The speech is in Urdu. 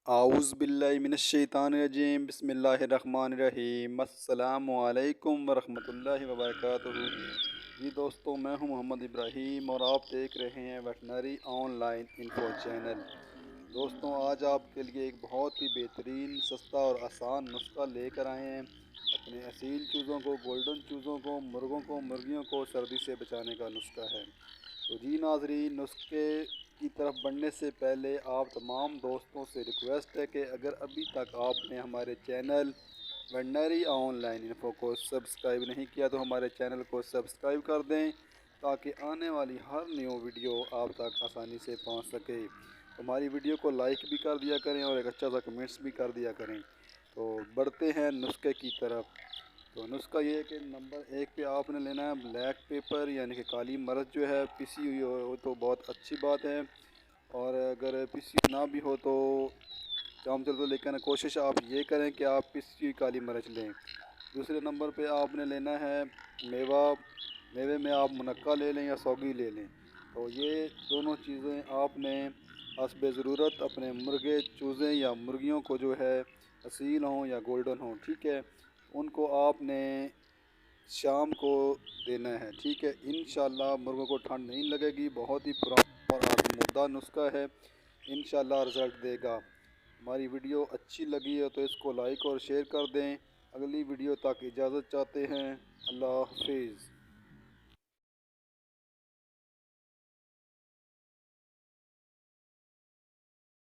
اعوذ باللہ من الشیطان الرجیم بسم اللہ الرحمن الرحیم السلام علیکم ورحمۃ اللہ وبرکاتہ۔ جی دوستو، میں ہوں محمد ابراہیم اور آپ دیکھ رہے ہیں veterinary on line info channel. دوستوں، آج آپ کے لیے ایک بہت ہی بہترین، سستا اور آسان نسخہ لے کر آئے ہیں اپنے اصیل چوزوں کو، گولڈن چوزوں کو، مرغوں کو، مرغیوں کو سردی سے بچانے کا نسخہ ہے۔ تو جی ناظرین، نسخے کی طرف بڑھنے سے پہلے آپ تمام دوستوں سے ریکویسٹ ہے کہ اگر ابھی تک آپ نے ہمارے channel veterinary on line info کو سبسکرائب نہیں کیا تو ہمارے چینل کو سبسکرائب کر دیں تاکہ آنے والی ہر نیو ویڈیو آپ تک آسانی سے پہنچ سکے۔ ہماری ویڈیو کو لائک بھی کر دیا کریں اور ایک اچھا سا کمنٹس بھی کر دیا کریں۔ تو بڑھتے ہیں نسخے کی طرف۔ تو نسخہ یہ ہے کہ نمبر 1 پہ آپ نے لینا ہے بلیک پیپر، یعنی کہ کالی مرچ جو ہے پسی ہوئی ہو تو بہت اچھی بات ہے، اور اگر پسی نہ بھی ہو تو کام چل، تو لیکن کوشش آپ یہ کریں کہ آپ پسی ہوئی کالی مرچ لیں۔ دوسرے نمبر پہ آپ نے لینا ہے میوے میں آپ منقع لے لیں یا سوگی لے لیں۔ تو یہ دونوں چیزیں آپ نے حسب ضرورت اپنے مرغے چوزیں یا مرغیوں کو جو ہے اصیل ہوں یا گولڈن ہوں، ٹھیک ہے، ان کو آپ نے شام کو دینا ہے، ٹھیک ہے۔ انشاءاللہ مرغوں کو ٹھنڈ نہیں لگے گی، بہت ہی پرانا اور آزمودہ نسخہ ہے، انشاءاللہ رزلٹ دے گا۔ ہماری ویڈیو اچھی لگی ہے تو اس کو لائک اور شیئر کر دیں۔ اگلی ویڈیو تک اجازت چاہتے ہیں، اللہ حافظ۔